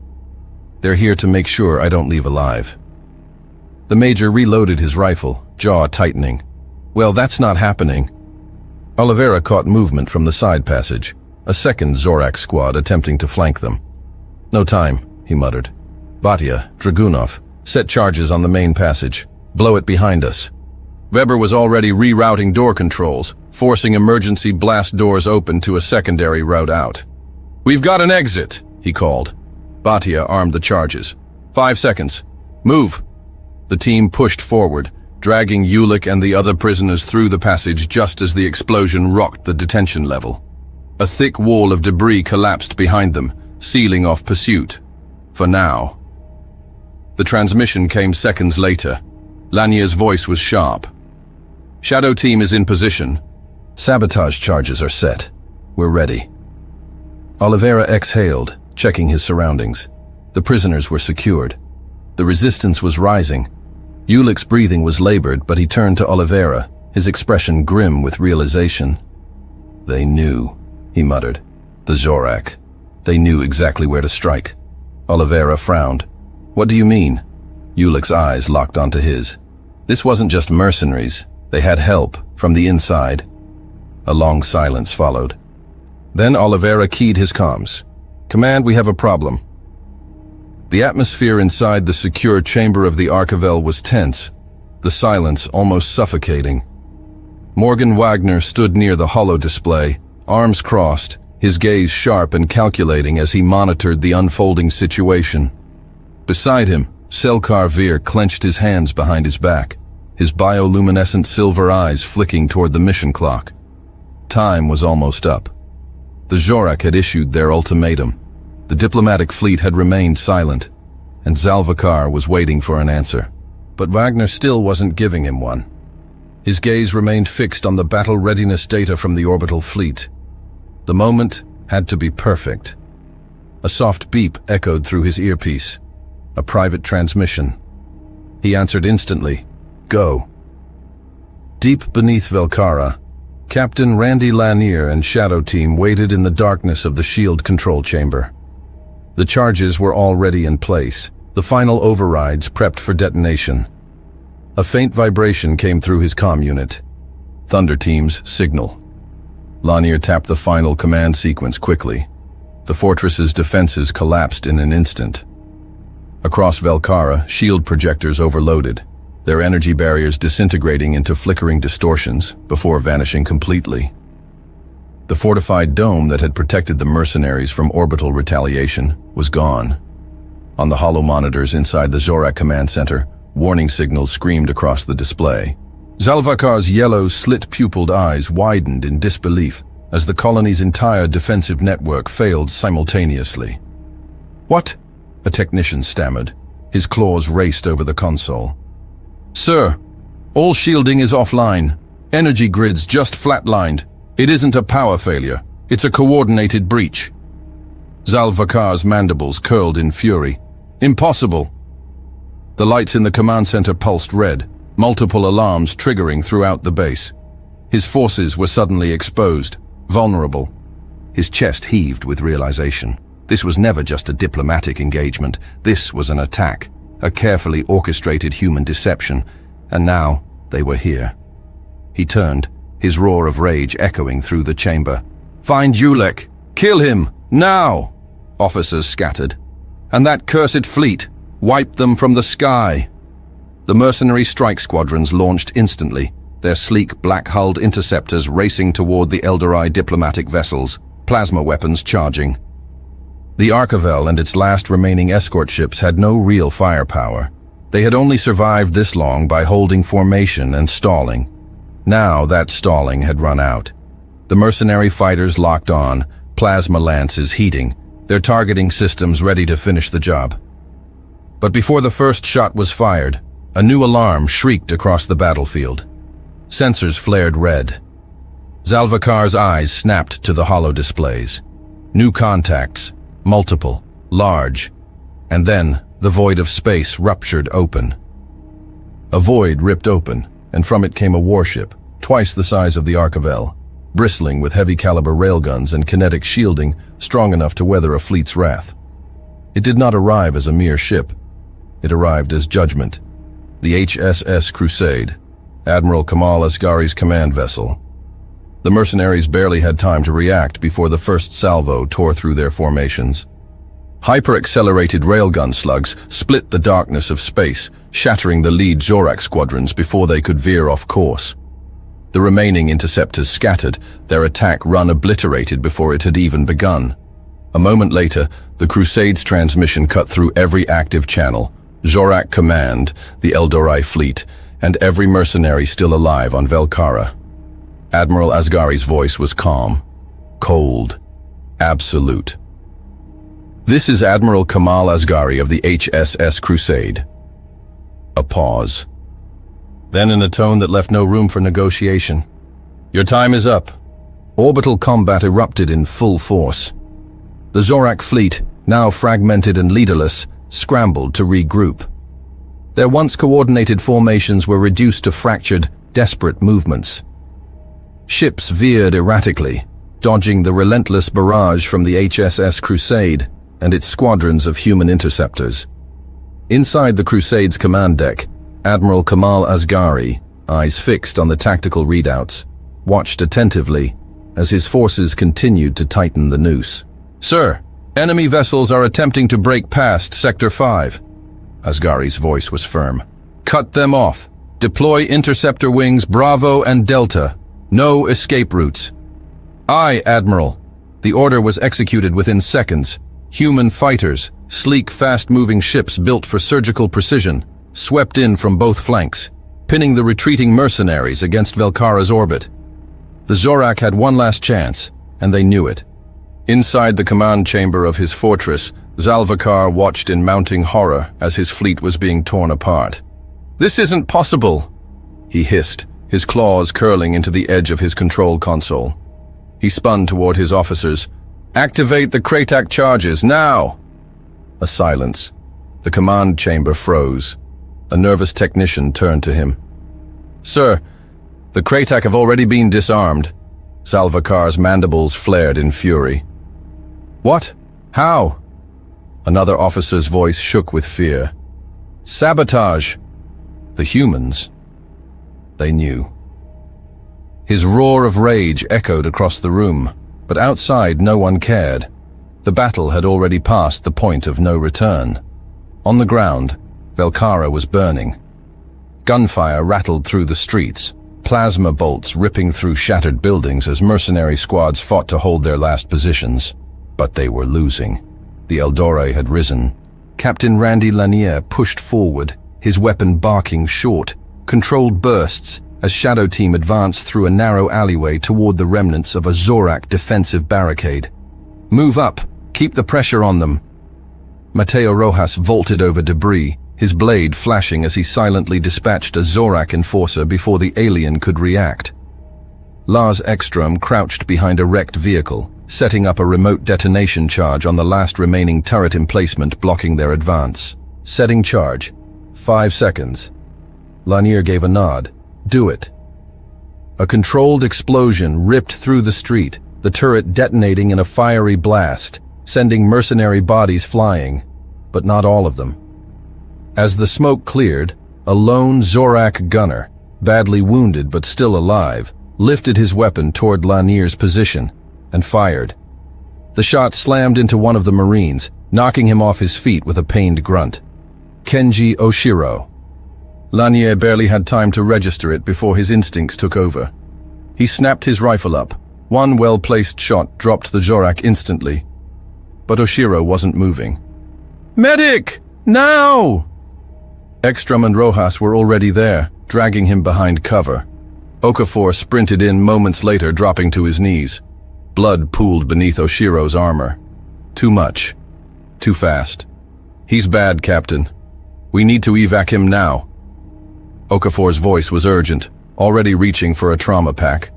"They're here to make sure I don't leave alive." The Major reloaded his rifle, jaw tightening. "Well, that's not happening." Oliveira caught movement from the side passage, a second Zorak squad attempting to flank them. "No time," he muttered. "Batia, Dragunov, set charges on the main passage. Blow it behind us." Weber was already rerouting door controls, forcing emergency blast doors open to a secondary route out. "We've got an exit," he called. Batia armed the charges. 5 seconds. "Move." The team pushed forward, dragging Ulik and the other prisoners through the passage just as the explosion rocked the detention level. A thick wall of debris collapsed behind them, sealing off pursuit. For now. The transmission came seconds later. Lanier's voice was sharp. "Shadow Team is in position. Sabotage charges are set. We're ready." Oliveira exhaled, checking his surroundings. The prisoners were secured. The resistance was rising. Ulik's breathing was labored, but he turned to Oliveira, his expression grim with realization. "They knew," he muttered. "The Zorak. They knew exactly where to strike." Oliveira frowned. "What do you mean?" Ulik's eyes locked onto his. "This wasn't just mercenaries. They had help from the inside." A long silence followed. Then Oliveira keyed his comms. "Command, we have a problem." The atmosphere inside the secure chamber of the Archivel was tense, the silence almost suffocating. Morgan Wagner stood near the holo display, arms crossed, his gaze sharp and calculating as he monitored the unfolding situation. Beside him, Selkar Vir clenched his hands behind his back, his bioluminescent silver eyes flicking toward the mission clock. Time was almost up. The Zorak had issued their ultimatum. The diplomatic fleet had remained silent, and Zalvikar was waiting for an answer. But Wagner still wasn't giving him one. His gaze remained fixed on the battle readiness data from the orbital fleet. The moment had to be perfect. A soft beep echoed through his earpiece. A private transmission. He answered instantly, "Go." Deep beneath Velkara, Captain Randy Lanier and Shadow Team waited in the darkness of the shield control chamber. The charges were already in place, the final overrides prepped for detonation. A faint vibration came through his comm unit. Thunder Team's signal. Lanier tapped the final command sequence quickly. The fortress's defenses collapsed in an instant. Across Velkara, shield projectors overloaded, their energy barriers disintegrating into flickering distortions before vanishing completely. The fortified dome that had protected the mercenaries from orbital retaliation was gone. On the hollow monitors inside the Zorak command center, warning signals screamed across the display. Zalvakar's yellow, slit-pupiled eyes widened in disbelief as the colony's entire defensive network failed simultaneously. "What?" a technician stammered. His claws raced over the console. "Sir, all shielding is offline. Energy grids just flatlined. It isn't a power failure. It's a coordinated breach." Zalvakar's mandibles curled in fury. "Impossible!" The lights in the command center pulsed red, multiple alarms triggering throughout the base. His forces were suddenly exposed, vulnerable. His chest heaved with realization. This was never just a diplomatic engagement. This was an attack, a carefully orchestrated human deception, and now they were here. He turned, his roar of rage echoing through the chamber. "Find Julek! Kill him! Now!" Officers scattered. "And that cursed fleet! Wipe them from the sky!" The mercenary strike squadrons launched instantly, their sleek black-hulled interceptors racing toward the Eldorei diplomatic vessels, plasma weapons charging. The Archivel and its last remaining escort ships had no real firepower. They had only survived this long by holding formation and stalling. Now that stalling had run out. The mercenary fighters locked on, plasma lances heating, their targeting systems ready to finish the job. But before the first shot was fired, a new alarm shrieked across the battlefield. Sensors flared red. Zalvakar's eyes snapped to the hollow displays. New contacts, multiple, large, and then the void of space ruptured open. A void ripped open, and from it came a warship, twice the size of the Archivel, bristling with heavy-caliber railguns and kinetic shielding strong enough to weather a fleet's wrath. It did not arrive as a mere ship. It arrived as judgment. The HSS Crusade, Admiral Kamal Asghari's command vessel. The mercenaries barely had time to react before the first salvo tore through their formations. Hyper-accelerated railgun slugs split the darkness of space, shattering the lead Zorak squadrons before they could veer off course. The remaining interceptors scattered, their attack run obliterated before it had even begun. A moment later, the Crusade's transmission cut through every active channel, Zorak Command, the Eldorei fleet, and every mercenary still alive on Velkara. Admiral Asghari's voice was calm, cold, absolute. "This is Admiral Kamal Asghari of the HSS Crusade." A pause. Then in a tone that left no room for negotiation. "Your time is up." Orbital combat erupted in full force. The Zorak fleet, now fragmented and leaderless, scrambled to regroup. Their once coordinated formations were reduced to fractured, desperate movements. Ships veered erratically, dodging the relentless barrage from the HSS Crusade and its squadrons of human interceptors. Inside the Crusade's command deck, Admiral Kamal Asghari, eyes fixed on the tactical readouts, watched attentively as his forces continued to tighten the noose. "Sir, enemy vessels are attempting to break past Sector 5. Asghari's voice was firm. "Cut them off. Deploy interceptor wings Bravo and Delta. No escape routes." "Aye, Admiral." The order was executed within seconds. Human fighters, sleek, fast-moving ships built for surgical precision, swept in from both flanks, pinning the retreating mercenaries against Velkara's orbit. The Zorak had one last chance, and they knew it. Inside the command chamber of his fortress, Zalvakar watched in mounting horror as his fleet was being torn apart. "This isn't possible," he hissed, his claws curling into the edge of his control console. He spun toward his officers. "Activate the Kratak charges, now!" A silence. The command chamber froze. A nervous technician turned to him. "Sir, the Kratak have already been disarmed." Zalvakar's mandibles flared in fury. "What? How?" Another officer's voice shook with fear. "Sabotage!" The humans, they knew. His roar of rage echoed across the room, but outside no one cared. The battle had already passed the point of no return. On the ground, Velkara was burning. Gunfire rattled through the streets, plasma bolts ripping through shattered buildings as mercenary squads fought to hold their last positions. But they were losing. The Eldore had risen. Captain Randy Lanier pushed forward, his weapon barking short, controlled bursts as Shadow Team advanced through a narrow alleyway toward the remnants of a Zorak defensive barricade. "Move up! Keep the pressure on them!" Mateo Rojas vaulted over debris, his blade flashing as he silently dispatched a Zorak enforcer before the alien could react. Lars Ekstrom crouched behind a wrecked vehicle, setting up a remote detonation charge on the last remaining turret emplacement blocking their advance. Setting charge. 5 seconds. Lanier gave a nod. "Do it." A controlled explosion ripped through the street, the turret detonating in a fiery blast, sending mercenary bodies flying, but not all of them. As the smoke cleared, a lone Zorak gunner, badly wounded but still alive, lifted his weapon toward Lanier's position and fired. The shot slammed into one of the Marines, knocking him off his feet with a pained grunt. Kenji Oshiro. Lanier barely had time to register it before his instincts took over. He snapped his rifle up. One well-placed shot dropped the Zorak instantly. But Oshiro wasn't moving. "Medic! Now!" Ekstrom and Rojas were already there, dragging him behind cover. Okafor sprinted in moments later, dropping to his knees. Blood pooled beneath Oshiro's armor. Too much. Too fast. "He's bad, Captain. We need to evac him now." Okafor's voice was urgent, already reaching for a trauma pack.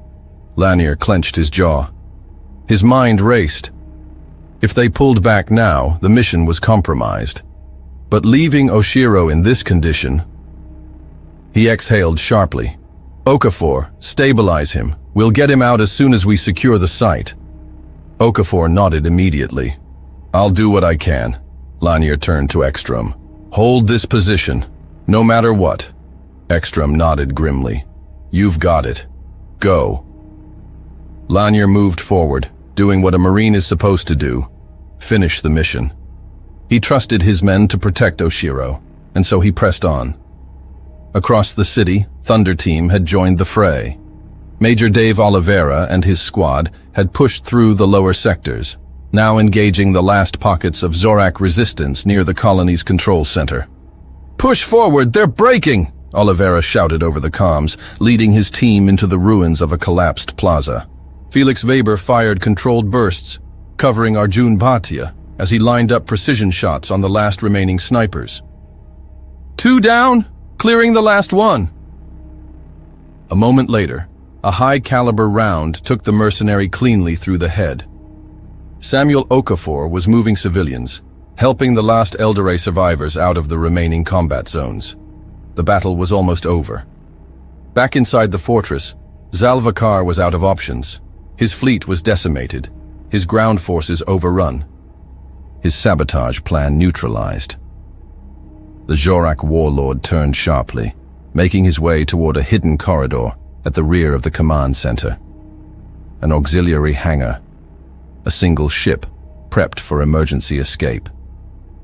Lanier clenched his jaw. His mind raced. If they pulled back now, the mission was compromised. But leaving Oshiro in this condition... He exhaled sharply. "Okafor, stabilize him. We'll get him out as soon as we secure the site." Okafor nodded immediately. "I'll do what I can." Lanier turned to Ekstrom. "Hold this position, no matter what." Ekstrom nodded grimly. "You've got it. Go." Lanier moved forward, doing what a Marine is supposed to do. Finish the mission. He trusted his men to protect Oshiro, and so he pressed on. Across the city, Thunder Team had joined the fray. Major Dave Oliveira and his squad had pushed through the lower sectors, now engaging the last pockets of Zorak resistance near the colony's control center. "Push forward, they're breaking!" Oliveira shouted over the comms, leading his team into the ruins of a collapsed plaza. Felix Weber fired controlled bursts, covering Arjun Bhatia as he lined up precision shots on the last remaining snipers. "Two down, clearing the last one." A moment later, a high-caliber round took the mercenary cleanly through the head. Samuel Okafor was moving civilians, helping the last Eldore survivors out of the remaining combat zones. The battle was almost over. Back inside the fortress, Zalvikar was out of options. His fleet was decimated, his ground forces overrun, his sabotage plan neutralized. The Zorak warlord turned sharply, making his way toward a hidden corridor at the rear of the command center. An auxiliary hangar, a single ship prepped for emergency escape.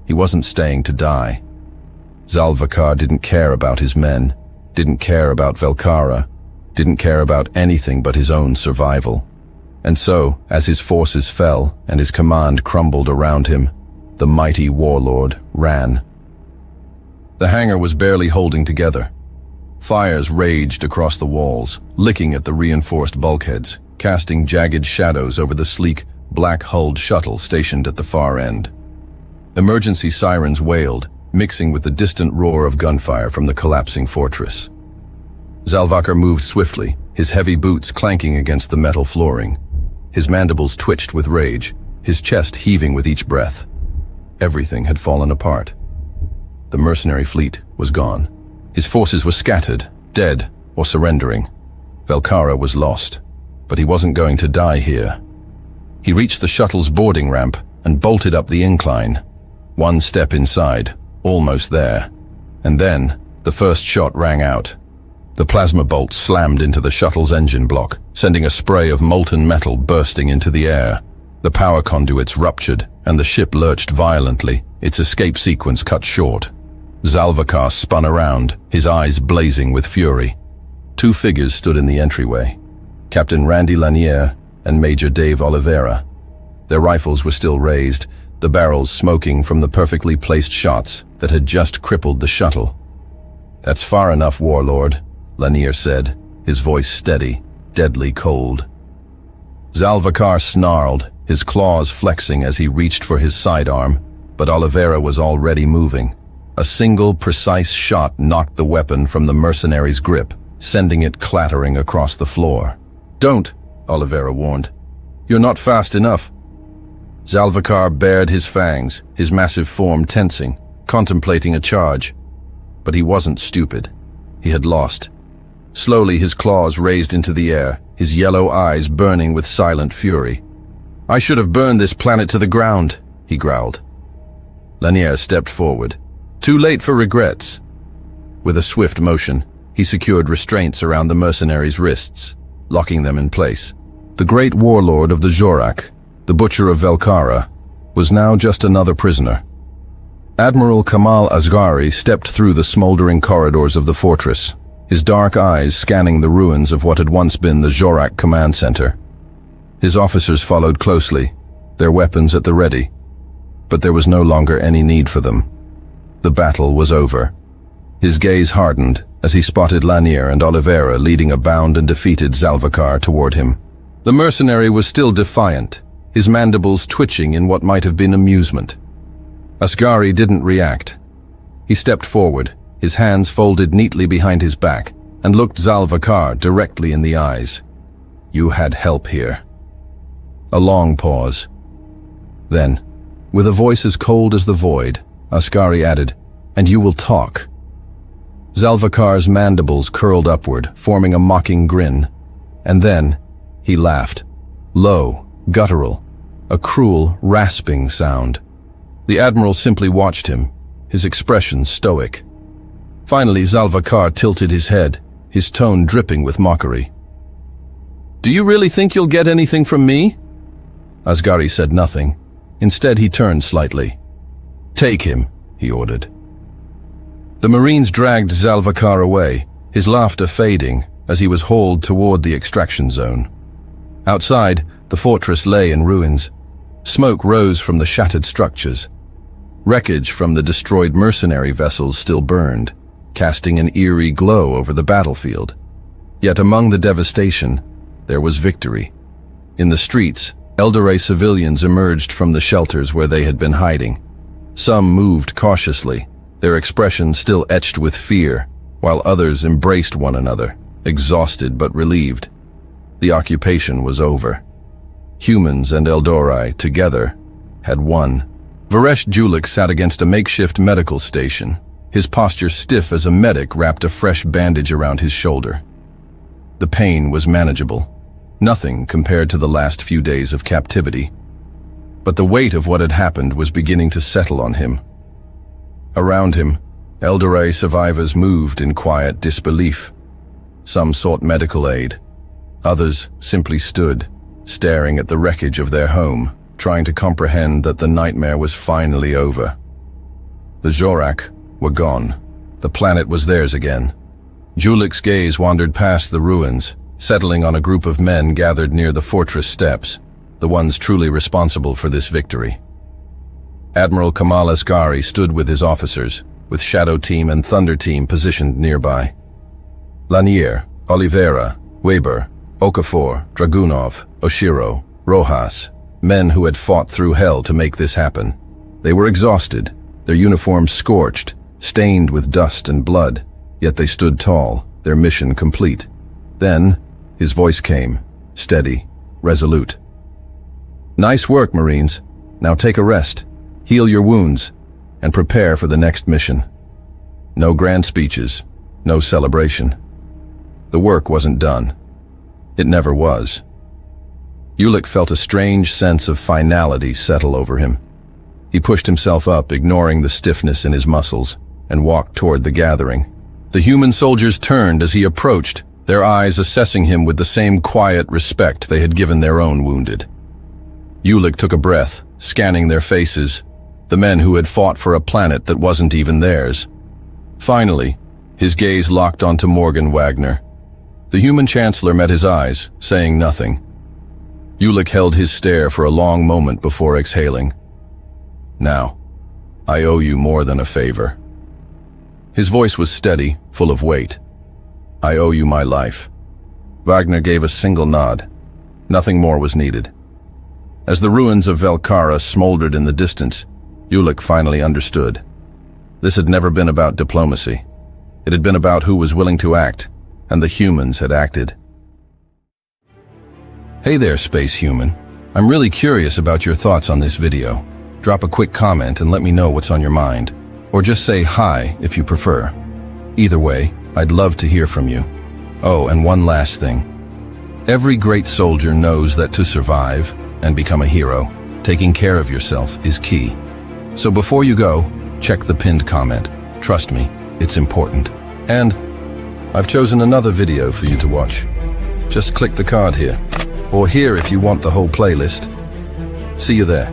He wasn't staying to die. Zalvikar didn't care about his men, didn't care about Velkara, didn't care about anything but his own survival. And so, as his forces fell and his command crumbled around him, the mighty warlord ran. The hangar was barely holding together. Fires raged across the walls, licking at the reinforced bulkheads, casting jagged shadows over the sleek, black-hulled shuttle stationed at the far end. Emergency sirens wailed, mixing with the distant roar of gunfire from the collapsing fortress. Zalvikar moved swiftly, his heavy boots clanking against the metal flooring. His mandibles twitched with rage, his chest heaving with each breath. Everything had fallen apart. The mercenary fleet was gone. His forces were scattered, dead, or surrendering. Velkara was lost, but he wasn't going to die here. He reached the shuttle's boarding ramp and bolted up the incline. One step inside, almost there. And then, the first shot rang out. The plasma bolt slammed into the shuttle's engine block, sending a spray of molten metal bursting into the air. The power conduits ruptured, and the ship lurched violently, its escape sequence cut short. Zalvikar spun around, his eyes blazing with fury. Two figures stood in the entryway, Captain Randy Lanier and Major Dave Oliveira. Their rifles were still raised, the barrels smoking from the perfectly placed shots that had just crippled the shuttle. "That's far enough, Warlord," Lanier said, his voice steady, deadly cold. Zalvikar snarled, his claws flexing as he reached for his sidearm, but Oliveira was already moving. A single, precise shot knocked the weapon from the mercenary's grip, sending it clattering across the floor. "Don't," Oliveira warned. "You're not fast enough." Zalvikar bared his fangs, his massive form tensing, contemplating a charge. But he wasn't stupid. He had lost. Slowly his claws raised into the air, his yellow eyes burning with silent fury. "I should have burned this planet to the ground," he growled. Lanier stepped forward. "Too late for regrets." With a swift motion, he secured restraints around the mercenary's wrists, locking them in place. The great warlord of the Zorak, the butcher of Velkara, was now just another prisoner. Admiral Kamal Asghari stepped through the smoldering corridors of the fortress, his dark eyes scanning the ruins of what had once been the Zorak command center. His officers followed closely, their weapons at the ready. But there was no longer any need for them. The battle was over. His gaze hardened as he spotted Lanier and Oliveira leading a bound and defeated Zalvikar toward him. The mercenary was still defiant, his mandibles twitching in what might have been amusement. Asghari didn't react. He stepped forward, his hands folded neatly behind his back, and looked Zalvikar directly in the eyes. "You had help here." A long pause. Then, with a voice as cold as the void, Asghari added, "And you will talk." Zalvikar's mandibles curled upward, forming a mocking grin. And then, he laughed. Low, guttural, a cruel, rasping sound. The Admiral simply watched him, his expression stoic. Finally, Zalvikar tilted his head, his tone dripping with mockery. "Do you really think you'll get anything from me?" Asghari said nothing. Instead, he turned slightly. "Take him," he ordered. The Marines dragged Zalvikar away, his laughter fading as he was hauled toward the extraction zone. Outside, the fortress lay in ruins. Smoke rose from the shattered structures. Wreckage from the destroyed mercenary vessels still burned, casting an eerie glow over the battlefield. Yet among the devastation, there was victory. In the streets, Eldoret civilians emerged from the shelters where they had been hiding. Some moved cautiously, their expressions still etched with fear, while others embraced one another, exhausted but relieved. The occupation was over. Humans and Eldoret, together, had won. Varesh Julik sat against a makeshift medical station, his posture stiff as a medic wrapped a fresh bandage around his shoulder. The pain was manageable, nothing compared to the last few days of captivity. But the weight of what had happened was beginning to settle on him. Around him, Eldoret survivors moved in quiet disbelief. Some sought medical aid. Others simply stood, staring at the wreckage of their home, trying to comprehend that the nightmare was finally over. The Zorak were gone. The planet was theirs again. Julik's gaze wandered past the ruins, settling on a group of men gathered near the fortress steps, the ones truly responsible for this victory. Admiral Kamal Asghari stood with his officers, with Shadow Team and Thunder Team positioned nearby. Lanier, Oliveira, Weber, Okafor, Dragunov, Oshiro, Rojas, men who had fought through hell to make this happen. They were exhausted, their uniforms scorched, stained with dust and blood, yet they stood tall, their mission complete. Then, his voice came, steady, resolute. "Nice work, Marines. Now take a rest, heal your wounds, and prepare for the next mission." No grand speeches, no celebration. The work wasn't done. It never was. Julik felt a strange sense of finality settle over him. He pushed himself up, ignoring the stiffness in his muscles, and walked toward the gathering. The human soldiers turned as he approached, their eyes assessing him with the same quiet respect they had given their own wounded. Ulick took a breath, scanning their faces, the men who had fought for a planet that wasn't even theirs. Finally, his gaze locked onto Morgan Wagner. The human chancellor met his eyes, saying nothing. Ulick held his stare for a long moment before exhaling. "Now, I owe you more than a favor." His voice was steady, full of weight. "I owe you my life." Wagner gave a single nod. Nothing more was needed. As the ruins of Velkara smoldered in the distance, Ulick finally understood. This had never been about diplomacy. It had been about who was willing to act, and the humans had acted. Hey there, space human. I'm really curious about your thoughts on this video. Drop a quick comment and let me know what's on your mind. Or just say hi if you prefer. Either way, I'd love to hear from you. Oh, and one last thing. Every great soldier knows that to survive and become a hero, taking care of yourself is key. So before you go, check the pinned comment. Trust me, it's important. And I've chosen another video for you to watch. Just click the card here, or here if you want the whole playlist. See you there.